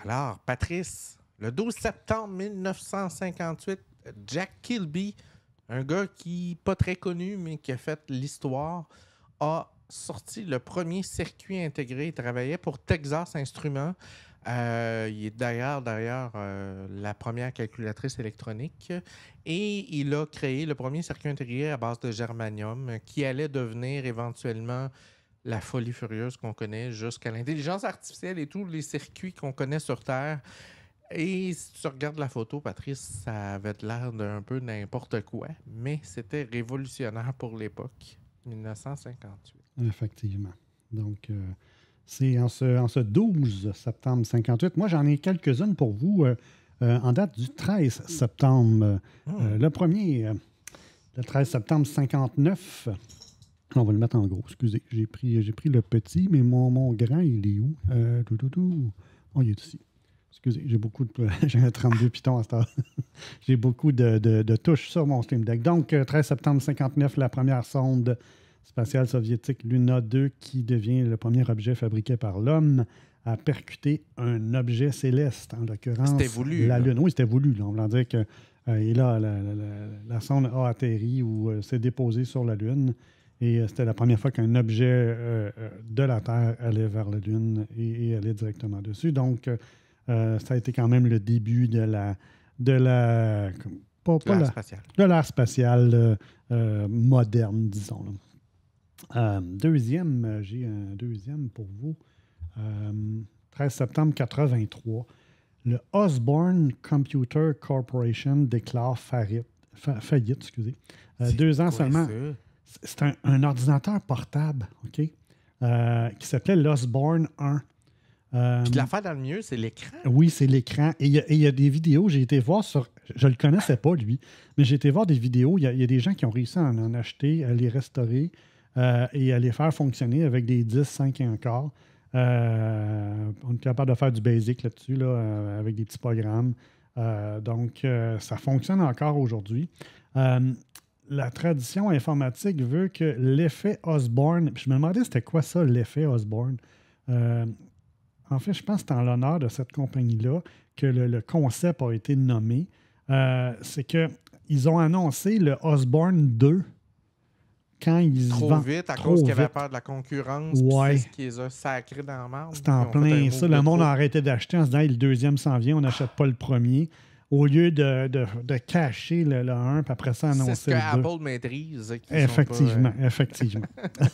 Alors, Patrice, le 12 septembre 1958, Jack Kilby, un gars qui n'est pas très connu, mais qui a fait l'histoire, a sorti le premier circuit intégré. Il travaillait pour Texas Instruments. Il est d'ailleurs la première calculatrice électronique. Et il a créé le premier circuit intégré à base de germanium qui allait devenir éventuellement la folie furieuse qu'on connaît jusqu'à l'intelligence artificielle et tous les circuits qu'on connaît sur Terre. Et si tu regardes la photo, Patrice, ça avait l'air d'un peu n'importe quoi, mais c'était révolutionnaire pour l'époque, 1958. Effectivement. Donc, c'est en ce 12 septembre 58. Moi, j'en ai quelques-unes pour vous en date du 13 septembre. Le premier, le 13 septembre 59. On va le mettre en gros, excusez. J'ai pris le petit, mais mon grand, il est où? Oh, il est ici. Excusez, j'ai un 32 Python à cette heure. J'ai beaucoup de touches sur mon Stream Deck. Donc, 13 septembre 59, la première sonde spatiale soviétique Luna 2, qui devient le premier objet fabriqué par l'homme, a percuté un objet céleste, en l'occurrence la Lune. Oui, c'était voulu. Là. On va dire que la sonde a atterri ou s'est déposée sur la Lune. Et c'était la première fois qu'un objet de la Terre allait vers la Lune et allait directement dessus. Donc, ça a été quand même le début de l'ère spatiale moderne, disons. J'ai un deuxième pour vous. 13 septembre 83, le Osborne Computer Corporation déclare faillite. 2 ans seulement. C'est un ordinateur portable, OK, qui s'appelait l'Osborne 1. Puis l'affaire dans le mieux, c'est l'écran. Oui, c'est l'écran. Et il y a des vidéos, j'ai été voir sur... Je ne le connaissais pas, lui, mais j'ai été voir des vidéos. Il y a des gens qui ont réussi à en acheter, à les restaurer et à les faire fonctionner avec des 10, 5 et un quart. On est capable de faire du basic là-dessus, là, avec des petits programmes. Donc, ça fonctionne encore aujourd'hui. La tradition informatique veut que l'effet Osborne... Je me demandais c'était quoi ça, l'effet Osborne. En fait, je pense que c'est en l'honneur de cette compagnie-là que le concept a été nommé. C'est qu'ils ont annoncé le Osborne 2 quand ils Trop vite, à cause qu'ils avaient peur de la concurrence. Ouais. C'est ce qui les a sacrés dans la marde. C'est en plein ça. Le monde a arrêté d'acheter en se disant le deuxième s'en vient, on n'achète pas le premier. Au lieu de cacher le 1, puis après ça, annoncer le 2. C'est ce que Apple maîtrise. Effectivement.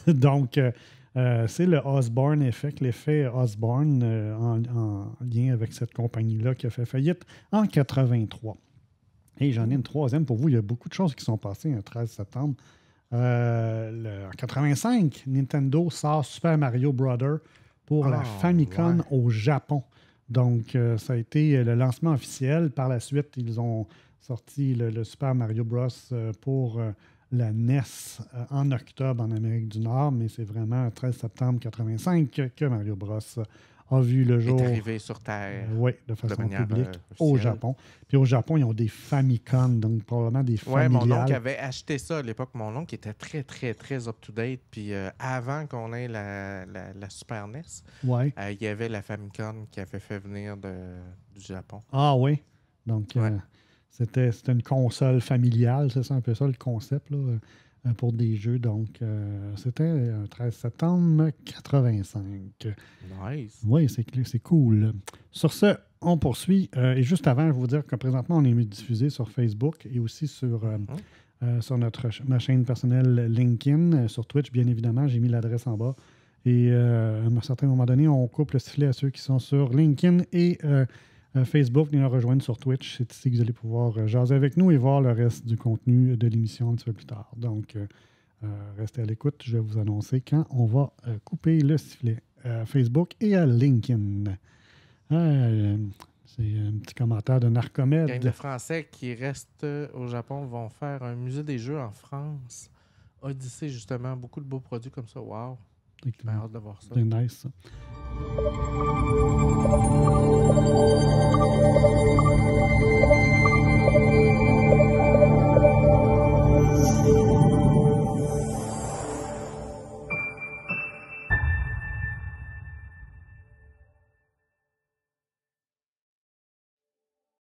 Donc, c'est le Osborne Effect, l'effet Osborne en lien avec cette compagnie-là qui a fait faillite en 83. Et j'en ai une troisième pour vous. Il y a beaucoup de choses qui sont passées le 13 septembre. En 85, Nintendo sort Super Mario Bros. Pour la Famicom au Japon. Donc, ça a été le lancement officiel. Par la suite, ils ont sorti le Super Mario Bros. Pour la NES en octobre en Amérique du Nord, mais c'est vraiment le 13 septembre 85 que Mario Bros. A vu le jour. Est arrivé sur Terre. Oui, de façon publique au Japon. Puis au Japon, ils ont des Famicom, donc probablement des familiales. Oui, mon oncle avait acheté ça à l'époque. Mon oncle était très, très, très up-to-date. Puis avant qu'on ait la Super NES, il y avait la Famicom qui avait fait venir du Japon. Ah oui. Donc, c'était une console familiale. C'est ça, un peu ça le concept là, pour des jeux. Donc, c'était le 13 septembre 85. Nice. Oui, c'est cool. Sur ce, on poursuit. Et juste avant, je vais vous dire que présentement, on est diffusé sur Facebook et aussi sur ma chaîne personnelle LinkedIn, sur Twitch, bien évidemment. J'ai mis l'adresse en bas. Et à un certain moment donné, on coupe le sifflet à ceux qui sont sur LinkedIn et Facebook. Venez nous rejoindre sur Twitch. C'est ici que vous allez pouvoir jaser avec nous et voir le reste du contenu de l'émission un petit peu plus tard. Donc, restez à l'écoute. Je vais vous annoncer quand on va couper le sifflet à Facebook et à LinkedIn. C'est un petit commentaire de Narcomed. Les Français qui restent au Japon vont faire un musée des jeux en France. Odyssée, justement. Beaucoup de beaux produits comme ça. Wow! J'ai hâte de voir ça. C'est nice, ça.